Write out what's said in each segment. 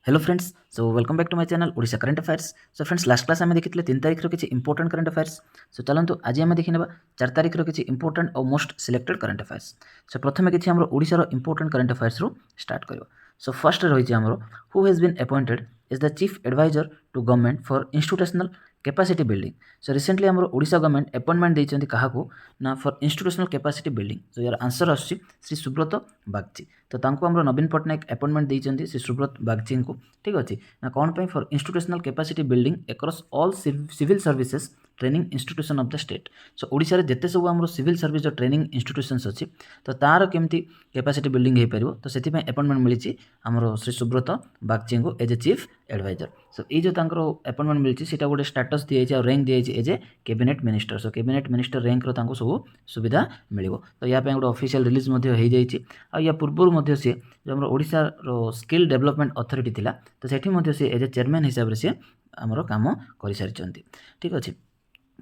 Hello friends, so welcome back to my channel Odisha current affairs. So friends, last class आम देखी 3 तारिख किसी important current affairs. सो चलतु आज आम देखने 4 तारिख किसी इंपोर्टेंट और most selected current affairs. So प्रथम किसी आम ओडिशार इंपोर्टेंट करंट अफेयर्स रू स्टार्ट कर। सो फर्स्ट रही आमर who has been appointed as the chief adviser to government for institutional capacity building. So recently आमर ओडिशा गवर्नमेंट अपॉइंटमेंट देइछन्ति काहाकू ना for institutional capacity building. So यार आंसर आछि श्री सुब्रत बागची। तो तांको आमर नवीन पट्टनायक अपॉइंटमेंट देइछन्ति श्री सुब्रत बागची को। ठीक अच्छे ना कौन पे for institutional capacity building across all civil services training institution of the state. So Odisha रे जेते सब आमर सिविल सर्विस जो ट्रेनिंग इंस्टीट्यूशंस अच्छी तो तार केमती कैपेसिटी बिल्डिंग हो पार। तो से अपॉइंटमेंट मिली आमर श्री सुब्रत बागची को एज ए चीफ एडवाइजर। सो ये जो अपॉइंटमेंट मिली से गोटे स्टाटस दी जाए रैंक दी जाए as a cabinet minister. So cabinet minister rank रो सब सुविधा मिल। तो या गोटे ऑफिशियल रिलीज हो जाए। या पूर्व सी जो आम ओडिशा स्किल डेवलपमेंट अथॉरिटी थिला तो सेठी सी एज ए चेयरमैन हिसाब से आमर काम कर सारी। ठीक अच्छे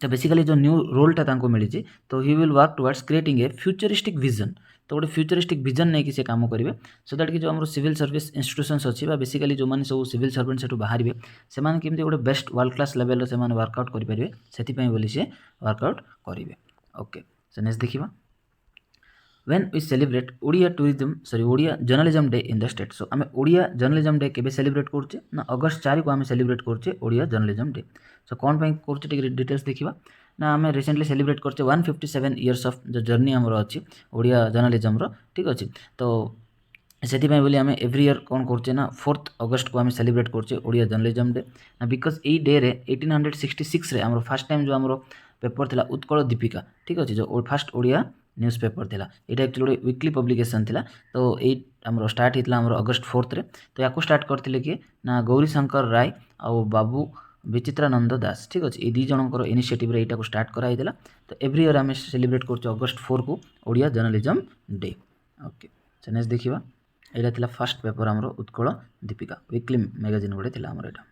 तो बेसिकली जो न्यू रोलटा तांको मिली तो he will work towards creating a futuristic vision. तो गोटे फ्यूचरिस्टिक विजन नहीं कि से काम करेंगे सो दैट कि जो आम सिविल सर्विस इंस्टीट्यूशंस अच्छी बेसिकली जो मैंने सब सिविल सर्वेंट से बाहर से केमती गोटे बेस्ट वर्ल्ड क्लास लेवल से वर्कआउट करेंगे से वर्कआउट करेंगे। ओके सो नेक्स्ट देखिए when we celebrate Odia tourism Odia journalism day in the state. So आम ओडिया जर्नलिज्म डे केबे सेलिब्रेट करछे ना अगस्त 4 को आम सेलिब्रेट करछे ओडिया जर्नलिज्म डे। सो कौन पे करछे टिके डिटेल्स देखिबा ना आम रिसेंटली सेलिब्रेट करछे 157 इयर्स ऑफ जो जर्नी हमर अछि ओडिया जर्नलिज्म रो। ठीक अछि तो से बोली आम एव्री ईयर कौन करछे ना 4 अगस्त को आम सेलिब्रेट करछे ओडिया जर्नलिज्म डे ना बिकज ए डे रे 1866 रे हमर फर्स्ट टाइम जो हमर पेपर थिला उत्कल दीपिका। ठीक अछि जो फर्स्ट ओडिया न्यूज़ पेपर थिला एटा एक्चुअली गोटे वीकली पब्लिकेशन थिला। तो ये आमर स्टार्ट होता आमर अगस्त 4 रे। तो या स्टार्ट करते कि ना गौरी शंकर राय आउ बाबू विचित्रानंद दास। ठीक अच्छे ये दी जनकर इनिशिएटिव यहाँ स्टार्ट कराइला। तो एव्री ईयर आम सेलिब्रेट कर अगस्त 4 को Odia journalism day. Okay so next देखिए यहाँ थिला फर्स्ट पेपर आमर उत्कल दीपिका वीकली मैगजीन गोटे थिला आमर एटा।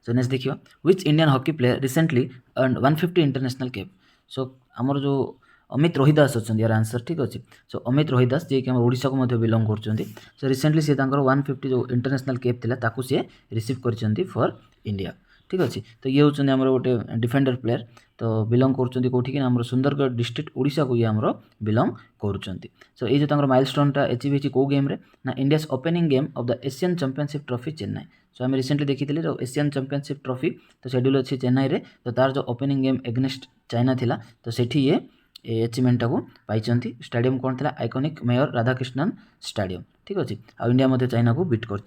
सो नेक्स्ट देखिए which Indian hockey player recently earn 150 international cap. So आमर जो अमित रोहिदास अच्छा यार आंसर। ठीक अच्छे सो अमित रोहिदास जी कि ओडिशा को बिलोंग कर। सो रिसेंटली सी 150 जो इंटरनेशनल कैप थिला ताकू सी रिसीव कर फॉर इंडिया। ठीक अच्छे तो ये होउछन हमर गोटे डिफेंडर प्लेयर तो बिलोंग कर कौटी कि आमर सुंदरगढ़ डिस्ट्रिक्ट ओडिशा को ये आमर बिलोंग कर। सो ये जो माइलस्टोनटा अचीव होती कौ गेम रे ना India's opening game of the Asian Championship Trophy Chennai. So आम रिसेंटली देखी जो एशियन चैंपियनशिप ट्रॉफी तो शेड्यूल अच्छी चेन्नई रे। तो तार जो ओपनिंग गेम एग्नेस्ट चाइना थिला तो सेठी ये एचिवमेंटा को पाई। स्टाडियम कौन था आइकॉनिक मेयर राधाकृष्णन स्टाडियम। ठीक अच्छे आ इंडिया मध्य चाइना को बीट कर।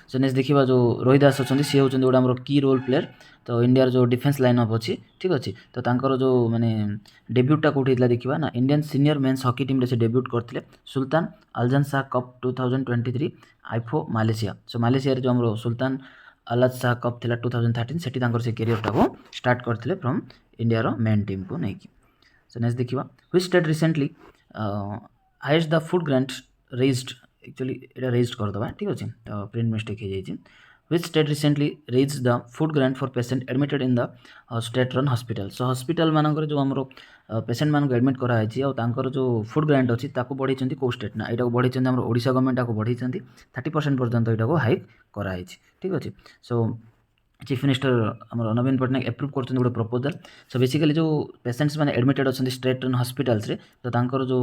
सो नेक्स्ट देखिए जो रोहिदास अच्छा सी हूँ गोटे आम की रोल प्लेयर तो इंडिया जो डिफेन्स लाइन अप अच्छी। ठीक अच्छे तो तांकर जो माने डेब्यूटा कौटी देखा ना Indian senior men's hockey team से डेब्यूट करते सुल्तान अल्जान शाह कप 2023 आईफो मालेशिया। सो मालेशिया जो आम सुल्तान अलाज शाह कप थिला 2013 से कैरियर को स्टार्ट करते फ्रॉम इंडिया मेन टीम को नहीं। सो नेक्स्ट देखिए which state recently highest the food grant raised. Actually ये रेज्ड करदे। ठीक अच्छे तो प्रिंट मिस्टेक हो जाए। Which state recently raise the food grant for patient admitted in the state run hospital. So hospital मानकर जो आम पेशेंट मानक एडमिट कराई और जो फूड ग्रांट अच्छी बढ़े कौ स्टेट ना यहाँ बढ़े आम ओडिशा गवर्नमेंट आपको बढ़े 30% पर्यंत यहाँ हाइक कराई। ठीक अच्छे सो चीफ मिनिस्टर आम नवीन पट्टनायक एप्रूव कर गोटे प्रपोजल। सो बेसिकली जो पेशेंट्स मैंने एडमिटेड अच्छा स्टेट रन हॉस्पिटल्स रे तो तांकर जो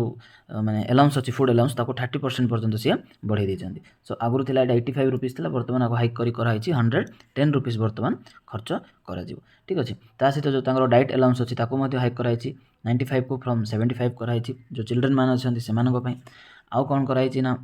माने अलाउंस अच्छी फूड अलाउंस 30% पर्यंत सी बढ़े देते। सो आगुरी थिला 85 रुपीज था बर्तमान आपको हाइक कराई 110 रुपीज बर्तमान खर्च कर। ठीक अच्छे ता सहित जो तांकर डाइट अलाउंस अच्छी हाइक कराई 95 को फ्रॉम 75 कराई। जो चिल्ड्रेन मान अच्छे से आउ कौन कराई ना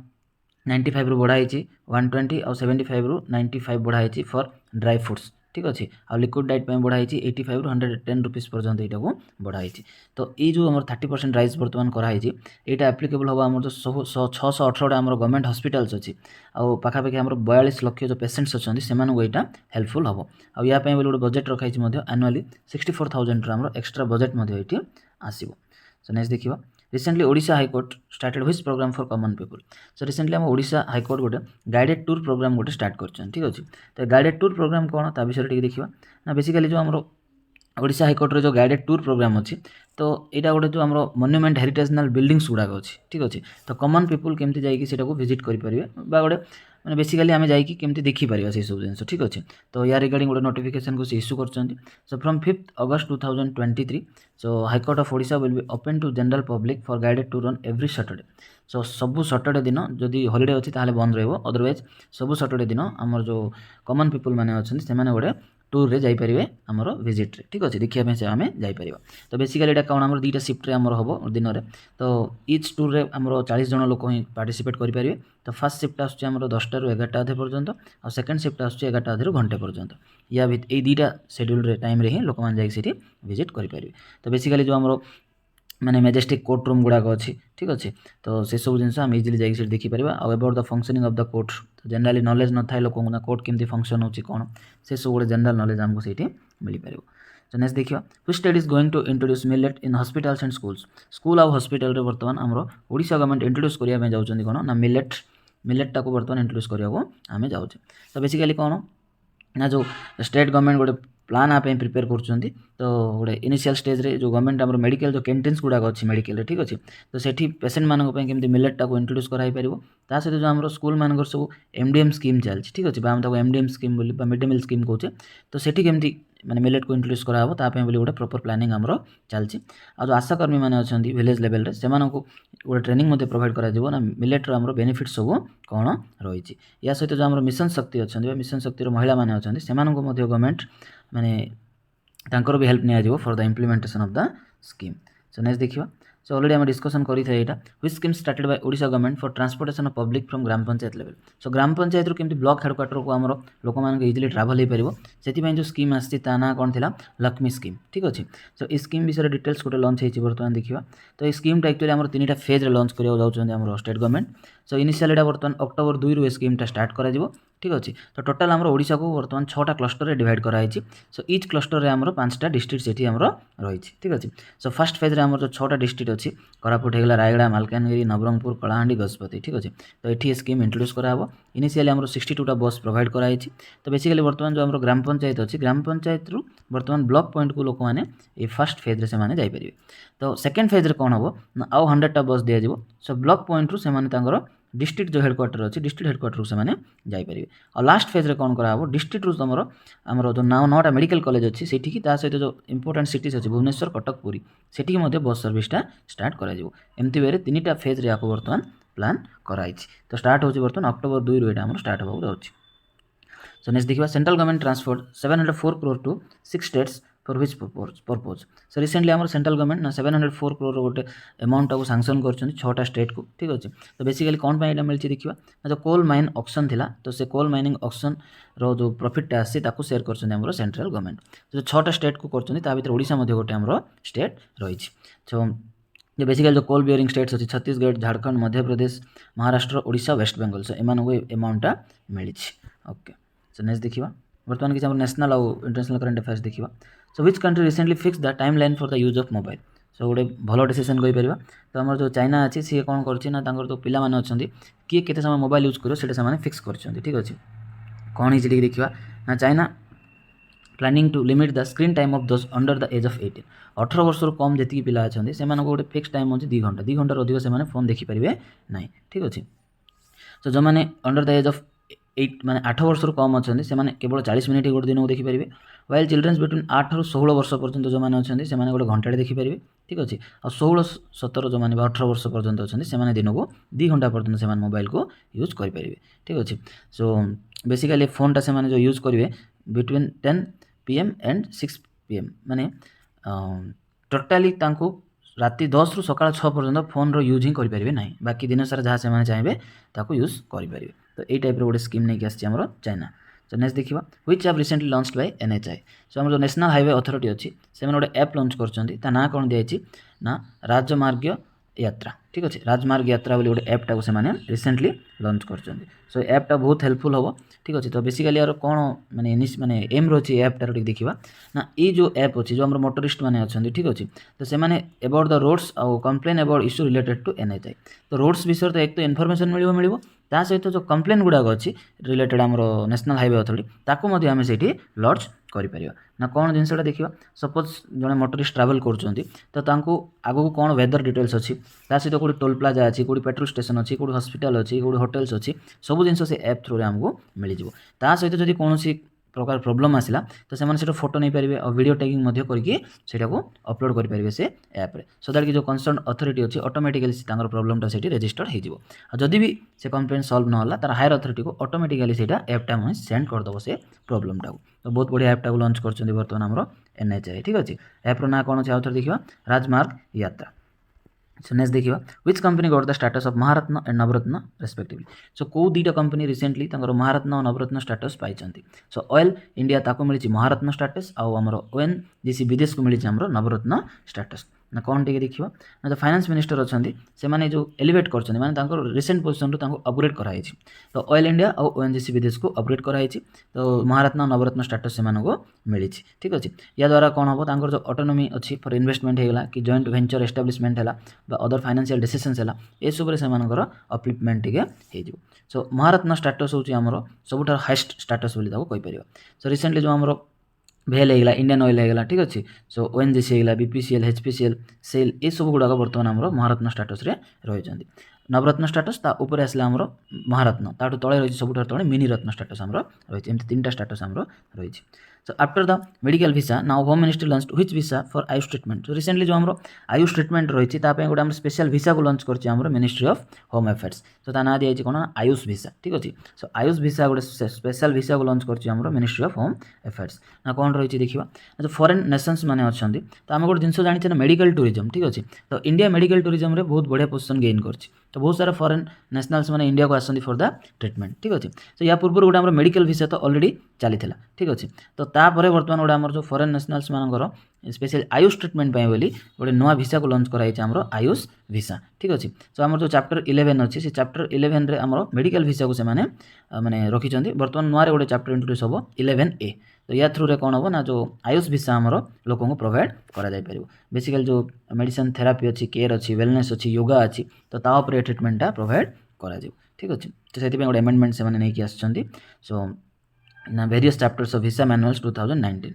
95 रू बढ़ाई 120 और 75 रू 95 बढ़ाई फॉर ड्राई फ्रूट्स। ठीक अच्छे आ लिक्विड डाइट में बढ़ाई 85 रू 110 रुपीज पर्यंत यहाँ को बढ़ाई। तो ये जो आम 30% राइज बर्तमान कराई यहाँ एप्लिकेबल हम आम जो 618 आम गवर्नमेंट हॉस्पिटल्स अच्छी आउ पाखापाखि आम 42 लाख जो पेशेंट्स अच्छा से यहाँ हेल्पफुल हम या गोटे बजेट रखाई एनुअली 64,000 आम एक्सट्रा बजेट ये आसो। सो नेक्स्ट देखिए recently Odisha high court started which programme for common people. So recently आम ओडिशा हाईकोर्ट गोटे गाइडेड टूर प्रोग्राम गोटे स्टार्ट कर। ठीक अच्छे तो गाइडेड टूर प्रोग्राम कौन ता विषय देखा ना बेसिकली जो आम ओडिशा हाईकोर्ट जो गाइडेड टूर प्रोग्राम अच्छी तो यहाँ गोटे जो आम मॉन्यूमेंट हेरिटेजनल बिल्डिंग्स गुड़ाक अच्छी। ठीक अच्छे तो कॉमन पीपल केमती जाकि विजिट करेंगे गोटे मैंने बेसिकली आम जाकि देखिपर से सब जिन ठीक अच्छे। तो या रिगार्डिंग गोटे नोटिफिकेशन को से इश्यू कर। So from 5th August 2023 so high court of Odisha will be open to general public for guided to run every Saturday. So सबू सैटरडे दिन जदि हॉलिडे अच्छी ताले बंद रहिबो, अदरवाइज सबू सैटरडे दिन आमर जो कॉमन पीपल माने अच्छे से गोटे टूर रे जाइपारे आमर विजिट रे ठीक अच्छे देखिए से आम जापर। तो बेसिकली यहाँ कौन आम 2टा शिफ्ट आमर हम दिन में। तो इच टूर रे आमर 40 जन लोक ही पार्टिसिपेट करेंगे। तो फर्स्ट शिफ्ट आसम 10टा ରୁ 11ଟା अधे पर्यंत और सेकेंड शिफ्ट आस 11टा अधे घंटे पर्यंत या ये 2टा शेड्यूल टाइम रे ही लोक मैंने जाकि विजिट करेंगे। तो बेसिकली जो आमर माने मेजेस्टिक कोर्ट रूम गुड़ाक अच्छी ठीक अच्छे। तो से सब जिन आम इजिली जाकि देखिपर। आउ about the functioning of the court तो जनरली नॉलेज न था लोक कोर्ट केमती फंक्शन होची कौन से सब गोटे जनरल नॉलेज आमको से मिल पार। तो नेक्स्ट देखिए which state is going to introduce millet in hospitals and schools. School आउ हॉस्पिटल रे बर्तमान आमर ओडिशा गवर्नमेंट इंट्रोड्यूस करने जाऊँ कौन ना मिलेट को बर्तमान इंट्रोड्यूस करने आम जाऊे। तो बेसिकली कौन ना जो स्टेट गवर्नमेंट गोटे प्लान आप प्रिपेयर कर। तो गोटे इनिशियल स्टेज रे जो गवर्नमेंट आम मेडिकल जो कैंटीन्स गुड़ाक अच्छी मेडिकल ठीक अच्छे। तो सेठी पेसेंट मानक केमती मिलेट को इंट्रोड्यूस कराई पारिबो। ता सहित जो आम स्कूल मानक सब MDM स्कीम चलती ठीक अच्छे आम MDM स्कीम बोली मिड डे मिल स्कीम कहे। तो सेठी केमती माने मिलेट को इंट्रोड्यूस कराहब ताप गोटे प्रॉपर प्लानिंग आमर चलती। आ जो आशाकर्मी मैंने अच्छा विलेज लेवल रे से गोटे ट्रेनिंग प्रोवाइड कर ना मिलेट्र आम बेनिफिट सब कौन रही। या सहित जो आम मिशन शक्ति अच्छा मिशन शक्तिर महिला मैंने अच्छा से गवर्नमेंट माने तांकर भी हेल्प निया for the implementation of the scheme. So next देखिए। सो ऑलरेडी आम डिस्कसन करें यहाँ which scheme started by Odisha government for transportation of public from gram panchayat level. So gram panchayat केमती ब्लॉक हेडक्वार्टर को आम लोक मान इजिली ट्राभल हो पार से जो स्कीम आसी ना कौन थी लक्ष्मी स्कीम ठीक अच्छे। सो इस स्कीम विषय डिटेल्स गोटे लॉन्च होती बर्तमान देखिए। तो ये स्कीमटा एक्चुअली आम 3टा फेज रे लॉन्च करने जाऊँ स्टेट गवर्नमेंट। सो इनिशियल यहाँ बर्तमान अक्टोबर 2 रू स्कीमटा स्टार्ट कर ठीक अच्छे। तो टोटाल आम ओडिशा को बर्तमान 6टा क्लस्टर में डिवाइड कराई। सो इच क्लस्टर में आम 5टा डिस्ट्रिक्ट से रही ठीक अच्छे। सो फर्स्ट फेज आम जो 6टा डिस्ट्रिक्ट अच्छी कोरापुट होगा रायगड़ा मालकानगिरी नवरंगपुर कलाहांडी गजपति ठीक अच्छे। तो ये स्कीम इंट्रोड्यूस कराब। इनिशियली आम 62टा बस प्रोवाइड कराई। तो बेसिकली बर्तमान जो आम ग्राम पंचायत अच्छी ग्राम पंचायत रु बर्तमान ब्लॉक पॉइंट को लोक मैंने ये फर्स्ट फेज रे से जापर। तो सेकेंड फेज रे कौन हम ना आउ 100टा बस दिज्व। सो ब्लॉक पॉइंट रु से डिस्ट्रिक्ट जो हेडक्वार्टर अच्छी डिस्ट्रिक्ट हेडक्वार्टर से जापर। और लास्ट फेज रे कौन कराब डिस्ट्रिक्ट रु तुम आमर जो 9टा मेडिकल कॉलेज अच्छी से सहित जो इंपोर्टेंट सिटीज अच्छी भुवनेश्वर कटक पुरी सेठी बस सर्विसटा स्टार्ट करमती वे 3टा फेज रे आपको बर्तमान प्लान कराई। तो स्टार्ट हो बर्तमान अक्टोबर 2 रू यहाँ स्टार्ट होगा जाऊँगी। सो नेक्स्ट देखिए central government transfer 704 crore to 6 states for which purpose. So recently आम सेंट्रल गवर्नमेंट ना 704 crore गोटे अमाउंट को सांक्शन कर 6टा स्टेट को ठीक अच्छे। तो बेसिकली कौन यहाँ मिली देखिए ना जो कोल माइन ऑक्शन थिला। तो से कोल माइनिंग ऑक्शन रो जो प्रॉफिटटा आसी ताकू शेयर कर सेंट्रल गवर्नमेंट। तो 6टा स्टेट को कर ओडिशा गोटे आमर स्टेट रही। सो जो बेसिकली जो कोल बियरिंग स्टेट्स अच्छी छत्तीसगढ़ झारखंड मध्य प्रदेश महाराष्ट्र ओडिशा वेस्ट बेंगल। सो एम अमाउंटा मिली ओके। सो नेक्स्ट देखिए बर्तमान किसी नेशनल और इंटरनेशनल करंट अफेयर्स देखिए। So which country recently fix the timeline for the use of mobile. So गोटे भल डिसीजन कहीपर। तो आम जो चाइना अच्छी सी कौन कर जो पिला माने अच्छा किए केते समय मोबाइल यूज कर फिक्स कर ठीक अच्छे। कौन ही देखिए ना China planning to limit the screen time of those under the age of 18 18 वर्ष कम जी पिला अच्छा से गोटे फिक्स टाइम अच्छे 2 घंटा 2 घंटार अधिक से फोन देखिपारे ना ठीक अच्छे। सो जो मैंने अंडर द एज ऑफ 8 माने 8 वर्ष कम अच्छा से केवल 40 मिनट गोटे दिन को देखिपारे। वाइल चिल्ड्रेन्स बिटवीन 8 ରୁ 16 वर्ष पर्यंत जो मैंने अच्छा से गोटे घंटे देखिपारे ठीक अच्छे। और 16 17 जो मैंने 18 वर्ष पर्यंत अच्छा से दिन को 2 घंटा पर्यंत से मोबाइल को यूज करेंगे ठीक अच्छे। सो बेसिकली फोनटा से जो यूज करेंगे बिटवीन 10 PM एंड 6 PM माने टोटाली राति 10 ରୁ सकाळ 6 पर्यंत फोन रो यूज ही करेंगे ना बाकी दिन सारा जहाँ से चाहिए ताको यूज करेंगे। तो यही टाइप गोटे स्कीम नहीं आसी आमर चाइना। सो नेक्स्ट देखिए which app recently launched by NHI। सो आम जो नेशनल हाईवे अथॉरिटी अच्छी से गोटे ऐप लॉन्च कर ना कौन दिखाई ना राजमार्ग यात्रा ठीक अच्छे। राजमार्ग यात्रा बोली गोटे ऐपटा से रिसेंटली लॉन्च कर। सो ऐपटा बहुत हेल्पफुल हम ठीक अच्छे। तो बेसिकली यार कौन माने एम रही ऐपटार देखा ना ये जो ऐप अच्छी जो आम मोटरिस्ट मैंने अच्छा ठीक अच्छे। तो से अबाउट द रोड्स आउ complain about issue related to NHI। तो रोड्स विषय तो एक तो इनफॉरमेशन मिल ता सहित जो कंप्लेन गुड़ाक अच्छी रिलेटेड आमर नेशनल हाईवे अथॉरिटी ताकू आम से लॉन्च कर। ना कौन जिनसटा देखा सपोज जड़े मोटरिस्ट ट्रावेल करुँच तो आगू कौन वेदर डिटेल्स अच्छी ता सहित कौटी टोल प्लाजा अच्छी कौटी पेट्रोल स्टेशन अच्छी कौटी हॉस्पिटल अच्छी कौटी होटेल्स अच्छी सब जिन से ऐप थ्रू आमको मिल ता सहित जब कौन प्रकार प्रोब्लेम आसला तो से फोटो नहीं पारे और वीडियो टैगिंग करके अपलोड करेंगे से ऐप्रे सो दैट कि जो कंसर्न अथॉरिटी अच्छी ऑटोमेटिकली प्रोब्लेमटा से रजिस्टर हो जदि भी से कंप्लेन सॉल्व ना तार हायर अथॉरिटी को ऑटोमेटिकली से ऐपटा मुझे सेंड करदेव से प्रोब्लेमटा को तो बहुत बढ़िया ऐपटा को लॉन्च कर बर्तमान आमर NHAI ठीक अच्छे ऐप्र ना कौन अच्छे आउ थे देखा राजमार्ग यात्रा सो नेक्स्ट देखिए which company got the status of Maharatna and Navratna respectively सो कौ दुईटा कंपनी रिसेंटली महारत्न और नवरत्न स्टेटस पाई सो ऑयल इंडिया ताको मिली महारत्न स्टेटस आमर ONGC विदेश को मिली नवरत्न स्टेटस ना कौन टे देखा ना जो फाइनेंस मिनिस्टर अच्छा से माने जो एलिवेट कर रिसेंट पोजिशन रू अपग्रेड कराई तो ऑयल इंडिया और ONGC विदेश को अपग्रेड कराई तो महारत्न नवरत्न स्टेटस से मिली ठीक अच्छे या द्वारा कौन हम जो ऑटोनॉमी अच्छी फॉर इन्वेस्टमेंट होगा कि जॉइंट वेंचर एस्टाब्लिशमेंट है अदर फाइनेंशियल डिसीजंस है ये सब से अपलिफ्टमेंट टे हो सो महारत्न स्टेटस हूँ आमर सबुठ हाइस्ट स्टेटस बोली कहीपर सो रिसेंटली जो आमर भेल होगा इंडियन ऑयल होगा ठीक अच्छे सो ONGC होगा BPCL HPCL सेल ये सब गुड़ाक बर्तमान आमर महारत्न स्टेटस रही नवरत्न स्टेटस ता ऊपर आसला आमर महारत्न ताठू तले रही सब तले मिनी रत्न स्टेटस आमर रही एमती 3टा स्टेटस आमर रही so after the medical visa now home ministry launch which visa for Ayush treatment तो रिसेंटली जो आमर आयुष ट्रीटमेंट रही गोटे आम स्पेशल वीसा को लॉन्च कर मिनिस्ट्री ऑफ होम अफेयर्स तो ता ना दिखाई कौन आयुष वीसा ठीक अच्छे सो आयुष वीसा गोटे स्पेशल वीसा को लॉन्च कर मिनिस्ट्री ऑफ होम अफेयर्स ना कौन रही देखा जो फॉरेन नेशंस मैंने अच्छा तो आम गोटे जिन जानी ना मेडिकल टूरिज्म ठीक अच्छे तो इंडिया मेडिकल टूरिज्म रे बहुत बढ़िया पोजिशन गेन कर तो बहुत सारा फॉरेन नेशनल्स मैंने इंडिया को आसती फॉर द ट्रीटमेंट ठीक अच्छे तो या पूर्व गोटे आम मेडिकल वीसा तो ऑलरेडी चली ठीक अच्छे तो तापर बर्तमान गोटे आम जो फॉरेन नेशनल्स मानकर स्पेशल आयुष ट्रीटमेंट बोली गोटे नुआ वीसा को लॉन्च कराई आमर आयुष वीसा ठीक अच्छे सो आम जो चैप्टर 11 अच्छी से चैप्टर 11 रे आमर मेडिकल वीसा को से माने रखिंट बर्तमान नुआ गोटे चैप्टर इंट्रोड्यूस हम 11A तो या थ्रू रे कौन हम ना जो आयुष वीसा आमर लोक प्रोवाइड कर बेसिकली जो मेडिसिन थेरापी अच्छी केयर अच्छी वेलनेस अच्छी योगा अच्छी तो तापर ट्रीटमेंटा प्रोवाइड कर ठीक अच्छे तो से गोटे एमेंडमेंट से नहीं आसुँच सो ना various chapters of visa manuals 2019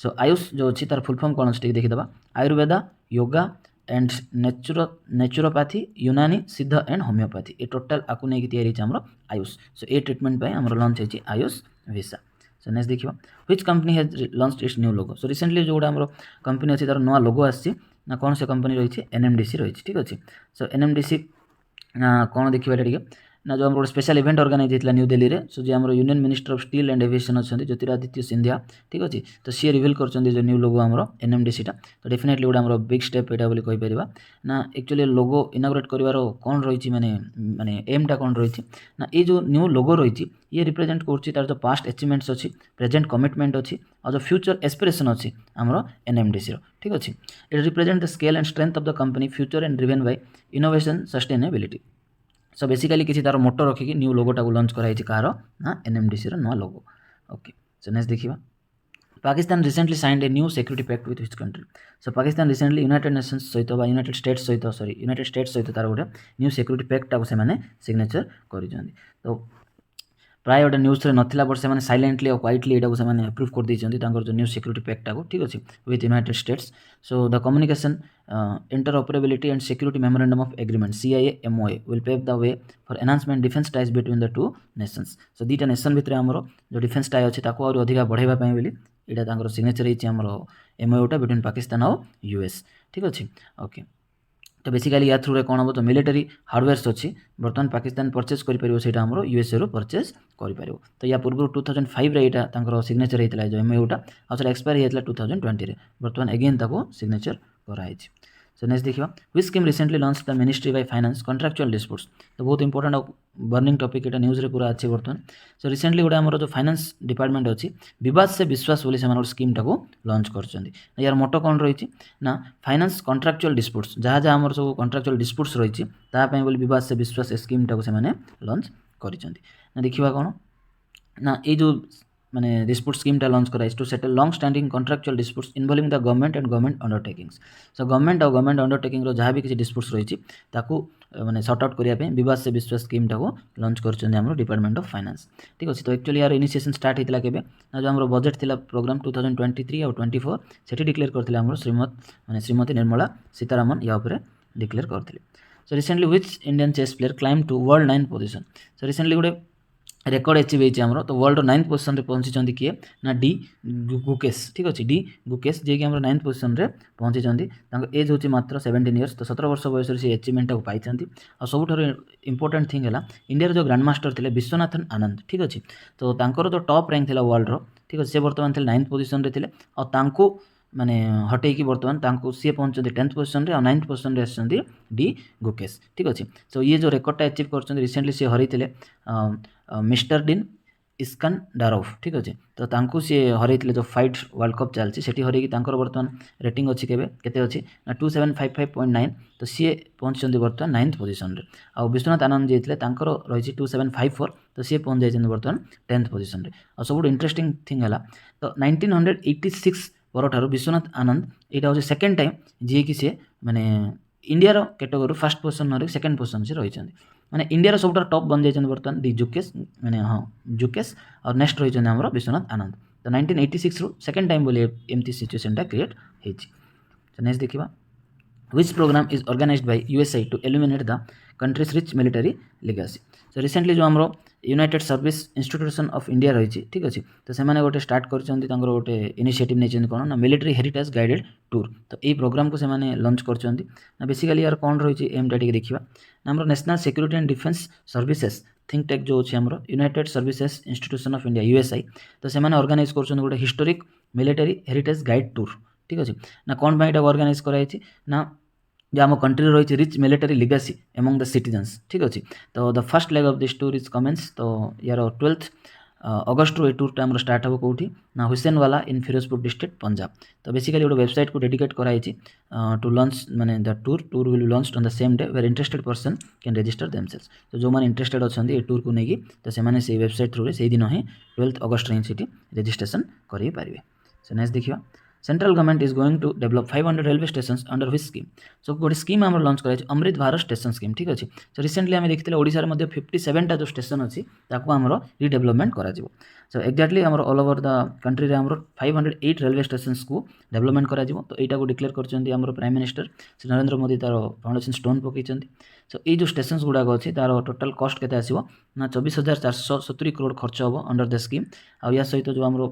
सो आयुष जो अच्छी तार फुल फॉर्म कौन अच्छी देखीदे आयुर्वेदा योगा एंड नेचुरोपैथी यूनानी सिद्ध एंड होमियोपैथी ये टोटाल आपको नहीं तैयारी आमर आयुष सो ये ट्रीटमेंट आमर लॉन्च होती आयुष वीसा सो नेक्स्ट देखिए which company has launched it's new logo so recently जो गोटे आमर कंपनी अच्छी तार नुआ लोगो आसी ना कौन से कंपनी रही NMDC रही ठीक अच्छे सो NMDC कौन देखिए टे ना जो गोटे स्पेशल इवेंट ऑर्गेनाइज होता न्यू दिल्ली रे सो जो आम union minister of steel and aviation अच्छा ज्योतिरादित्य सिंधिया ठीक अच्छे तो सी रिवील कर जो न्यू लोगो आमर NMDC टा तो डेफिनेटली गोटे आम बिग स्टेप यहाँ बोली कहीपर ना एक्चुअली लोगो इनाग्रेट कर कौन रही माने एमटा कौन रही ना ये जो न्यू लोगो रही ये रिप्रेजेंट कर जो पास्ट अचीवमेंट्स अच्छी प्रेजेंट कमिटमेंट अच्छी और जो फ्यूचर एस्पिरेशन अच्छी आमर NMDC ठीक अच्छे it represent the scale and strength of the company future and driven by innovation sustainability so basically किसी तार मोटो रखिकी न्यू लोगोटा को लॉन्च कराई कहार ना NMDC नुआ लोगो ओके सो नेक्स्ट देखिए Pakistan recently signed a new security pact with which country so Pakistan recently United Nations सहित United States सहित तार गोटे न्यू सिक्योरिटी पैक्टा को से सिग्नेचर कर तो प्राय गोटे न्यूज रे नथिला बट से साइलेंटली और क्वाइटली यहाँ से अप्रूव कर देइछन्ती जो न्यू सिक्योरिटी पैक्टा को ठीक अच्छे with United States so the communication interoperability and security memorandum of agreement CIA-MOA will pave the way for enhancement defence ties between the two nations so दुईटा nation भितर आमर जो डिफेंस टाई अच्छी और अधिक बढ़ाइबापी बोली यहाँ सिग्नेचर होती MOA बिटवीन पाकिस्तान और US ठीक अच्छे ओके तो बेसिकली या थ्रू रे कौन हम तो मिलिटरी हार्डवेयर्स अच्छी बर्तमान पाकिस्तान परचेज कर आमर USA रू परचेज कर तो या पूर्व 2005 रे यहाँ सिग्नेचर होता है जो MOA आउट एक्सपायरी होता 2020 बर्तमान एगेन ताको सिग्नेचर कराई सो नेक्स्ट देखिए which scheme recently launch the ministry by finance contractual disputes तो बहुत इंपोर्टेंट बर्निंग टॉपिक यहाँ न्यूज रे पूरा अच्छे बर्तमान सो रिसेंटली गोटे आमर जो फाइनेंस डिपार्टमेंट अच्छी विवाद से विश्वास बोली से स्कीम टाको लॉन्च कर यार मोटो कौन रही ना फाइनेंस कॉन्ट्रैक्चुअल डिस्प्यूट्स जहाँ जहाँ आमर सब कॉन्ट्रैक्चुअल डिस्प्यूट्स रही बोली विवाद से विश्वास स्कीम टाको से लॉन्च कर देखा कौन ना ये जो माने डिस्प्यूट स्कीमटा लंच कराई to settle long standing contractual disputes involving the government and government undertakings. So government और गवर्नमेंट अंडरटेकिंग जहाँ भी किसी डिस्प्यूट्स रही ताकू माने सॉर्ट आउट करने विवाद से विश्वास स्कीमटा को लंच कर डिपार्टमेंट ऑफ फाइनेंस। ठीक अच्छे। तो एक्चुअली यार इनिशिएशन स्टार्ट होता केबे ना जो आम बजेट थिला प्रोग्राम 2023 और 24 से डिक्लेयर करते श्रीमती निर्मला सीतारामन या डिक्लेयर करते। So recently which Indian chess player climb to world 9th position. So recently गोटे रेकर्ड अचिव होती आमर तो वर्ल्ड 9th पोजिशन में पहुँची किए ना डी गुकेश। ठीक अच्छे। डी गुकेश जी कि 9th पोजिशन में पहुँची एज हूँ मात्र 17 इयर्स। तो 17 वर्ष बयस से अचिवमेंट को पाई और सबुठ इंपोर्टेंट थिंग है इंडिया जो ग्रांड मास्टर थे विश्वनाथन आनंद। ठीक अच्छे। तो तांकर जो टॉप रैंक था वर्ल्ड ठीक अच्छे से बर्तमान थे 9th पोजिशन में थे और माने हटेकी बर्तमान सी पहुँचते 10th पोजिशन में और 9th पोजिशन में आसछन्ती डी गुकेश। ठीक अच्छे। सो ये जो रेकर्डटा अचिव कर रिसेंटली सी हरई मिस्टर डीन इस्कंडारोव। ठीक अच्छे। तो तांकू सी हरई जो फाइट वर्ल्ड कप चलती से हरई बर्तमान रेटिंग अच्छी केते अच्छी 2755.9। तो सी पहुँचते बर्तमान 9th पोजिशन में और विश्वनाथ आनंद जी थे रही 2754। तो सी पहुँच जाते बर्तमान 10th पोजिशन में और सब इंटरेस्टिंग थिंग है तो 1986 पर विश्वनाथ आनंद यहाँ हूँ सेकेंड टाइम जी कि सी माने इंडिया कैटेगोरी फर्स्ट पोजिशन न सेकेंड पोजिशन से रही माने इंडिया सब टॉप बन जाए बर्तमान डी जुकेश माने हाँ जुकेश और नेक्स्ट रही आमर विश्वनाथ आनंद। तो 1986 रु सेकेंड टाइम बोले एमती सिचुएशनटा क्रिएट होती। नेक्स्ट देखा which program is organized by USA to eliminate the country's rich military legacy। so recently जो आमरो United Service Institution of India रही। ठीक अच्छे। तो से गोटे स्टार्ट कर गोटे इनिशिएटिव नहीं कौन ना मिलिट्री हेरिटेज गाइडेड टूर। तो ये प्रोग्राम को से लंच कर बेसिकली यार कौन रही एमटा टी देखा ना आम national security and defence services think tank जो अच्छे आमर United Services Institution of India USI. तो से ऑर्गेनाइज कर गोटे historic military heritage guide tour. ठीक अच्छे। ना कौन पर ऑर्गेनाइज कराई ना जो आम कंट्री रही rich military legacy among the citizens. ठीक अच्छे। तो the first leg of this tour is commence. तो यार 12 अगस्त रु टूरटा आम स्टार्ट हम कौटी ना हुसैनवाला इन फिरोजपुर डिस्ट्रिक्ट पंजाब। तो बेसिकली गोटे वेबसाइट को डेडिकेट कराई टू लॉन्च माने the tour will be launched on the same day where interested person can register themselves. तो जो मैंने इंटरेस्टेड अच्छा ये टूर को लेकिन तो से वेबसाइट थ्रू से दिन ही 12 अगस्त ही रजिस्ट्रेशन करेंगे। सो नेक्स्ट देखा central government is going to develop 500 railway station under which scheme. So गोटे स्कीम आम लंच कराई अमृत भारत स्टेशन स्कीम। ठीक अच्छे। सो रिसेंटली आम देखते ओडिशा रे 57टा जो स्टेशन अच्छी आमर रिडेभलपमेंट करा। सो एक्जाक्टली आमर ऑल ओवर द कंट्री आमर 508 रेलवे स्टेशन को डेवलपमेंट करा। तो यहाँ को डिक्लेयर कर प्राइम मिनिस्टर श्री नरेंद्र मोदी तार फाउंडेशन स्टोन पकई। सो ये जो स्टेशन गुड़ाक अच्छी तार टोटाल कस्ट के आसो ना 24,470 करोड़ खर्च हम अंडर द स्कीम। आ या सहित जो आम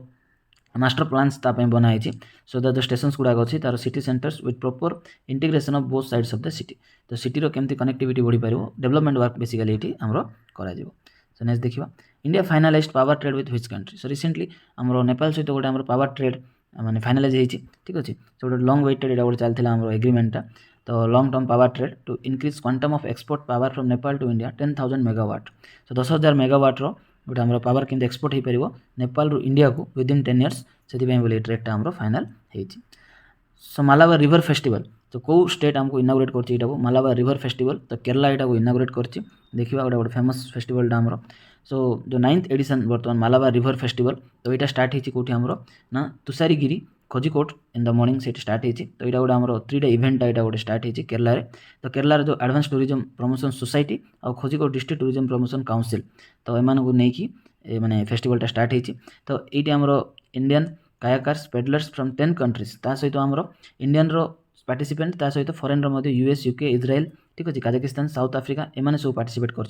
मास्टर प्लान्स बनाई सो दैट द स्टेशंस गुड़ाक अच्छी तार city centres with proper integration of both sides of the city. तो सिटीर केमती कनेक्टिविटी बढ़ी पार डेवलपमेंट वर्क बेसिकली ये आमर करा। सो नेक्स्ट देखा India finalized power trade with which country. So recently आमर नेपाल सहित गोटे आमर पावर ट्रेड माने फाइनालाइज होती। ठीक अच्छे। सो गोटे लॉन्ग वेटेड यहाँ गोटे चलता आमर एग्रीमेंटा। तो long term power trade to increase quantum of export power from Nepal to India 10,000 megawatt. So 10,000 megawatt गोटे आमर पावर केमती एक्सपोर्ट हो पार नेपाल रु इंडिया को विदिन 10 इयर्स से बोले ट्रेडटा आमर फाइनाल होती। सो मालाबार रिवर फेस्टिवल तो कौ स्टेट आमको इनागुरेट कर मालाबार रिवर फेस्टिवल। तो केरला यहाँ को इनागुरेट कर देखा गोटे फेमस फेस्टिवलटा आमर। सो जो 9th एडिशन बर्तमान मालाबार रिवर फेस्टिवल तो यहाँ स्टार्ट होती कौटी आमर ना तुषारीगिरी खोजिकोट इन द मॉर्निंग से स्टार्ट होती। तो यहाँ गोटे आमर 3 डे इवेंट यहाँ गोटे स्टार्ट होती केरला रे। तो केरला जो एडवांस टूरिज्म प्रमोशन सोसाइटी और खोजिकोट डिस्ट्रिक्ट टूरिज्म प्रमोशन काउंसिल तो एम को लेकिन माने फेस्टिवलटा स्टार्ट होती। तो ये आमर इंडियन कायाकार्स पेडलर्स फ्रॉम 10 कंट्रीज ता सहित आमर इंडियन पार्टिसिपेंट ता सहित फॉरेन यूएस यूके इज्राएल। ठीक अच्छे। काजाकिस्तान साउथ आफ्रिका एम सब पार्टिसिपेट कर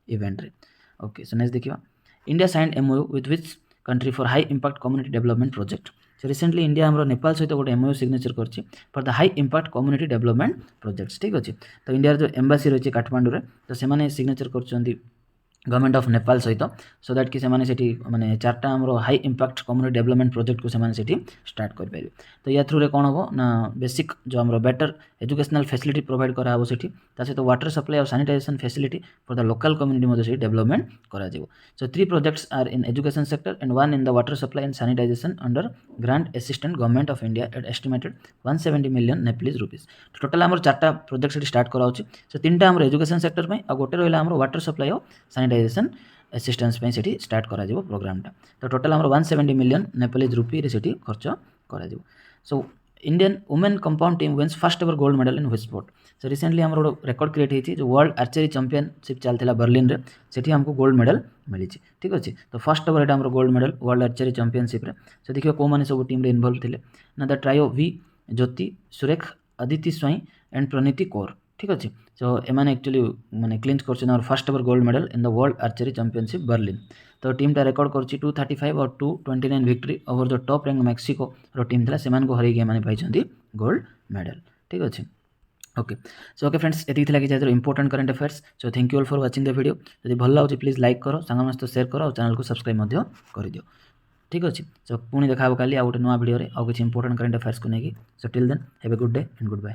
इवेंट रे। ओके। सो नेक्स्ट देखा India signed MOU with which country for high impact community development project. So recently India आमर नेपाल सहित गोटे एमओयू सिग्नेचर कर for the high impact community development projects. ठीक अच्छे। तो इंडिया जो एम्बासी रही काठमांडू तो से सिग्नेचर कर गवर्नमेंट ऑफ नेपाल सहित सो दैट कि से माने 4टा आमर high impact community development project को से स्टार्ट करें। तो या थ्रू कौन हम ना बेसिक जो आमर बेटर एजुकेशनल फैसिलिटी प्रोवाइड कराब से सहित वाटर सप्लाई और sanitisation facility for the local community development करा। So 3 projects are in education sector and 1 in the water supply and sanitisation under grant assistant government of India at estimated 170 million Nepalese rupees. Total आमर 4टा project start कराऊँ। सो 3टा आमर education sector में और गोटे रहा आमर water supply और सैनिटाइजेशन ह्यूमानाइजेशन असिस्टेंस पे सेठी स्टार्ट करा जिवो प्रोग्रामटा। तो टोटल हमर 170 मिलियन नेपालीज रुपी रे सेठी खर्च करा जिवो। So Indian women compound team wins first ever gold medal in which sport. So recently हमर रेकॉर्ड क्रिएट हेछि जो वर्ल्ड आर्चरी चैंपियनशिप चलथिला बर्लिन रे, सेठी हमको गोल्ड मेडल मिली। ठीक अच्छे। तो फर्स्ट ओवर एटा हमर gold medal world archery championship रे। सो देखियो को माने सब टीम रे इन्वॉल्व थिले ना द ट्रायो वी ज्योति सुरेख अदिति स्वाई एंड प्रणीति कौर। ठीक अच्छे। सो एमाने एक्चुअली माने क्लिंच करछन और first ever gold medal in the world archery championship Berlin. तो टीम टा रिकॉर्ड करछि 235 और 229 विक्ट्री ओवर जो टॉप रैंक मेक्सिको रो टीम थिला, सेमान को हरै के माने पाइछन्ती गोल्ड मेडल। ठीक अच्छे। ओके। सो ओके फ्रेंड्स, एति थिला कि important current affairs. So thank you all for watching the video. जदि भल लागुछि प्लीज लाइक करो, संग मस्त शेयर करो और चैनल को सब्सक्राइब मध्य कर दियो। ठीक अच्छे। सो पुणी देखा काली आ गोटे नुआ वीडियो रे आ किछि इंपोर्टेंट करंट अफेयर्स को नेकी। So till then have a good day and good bye.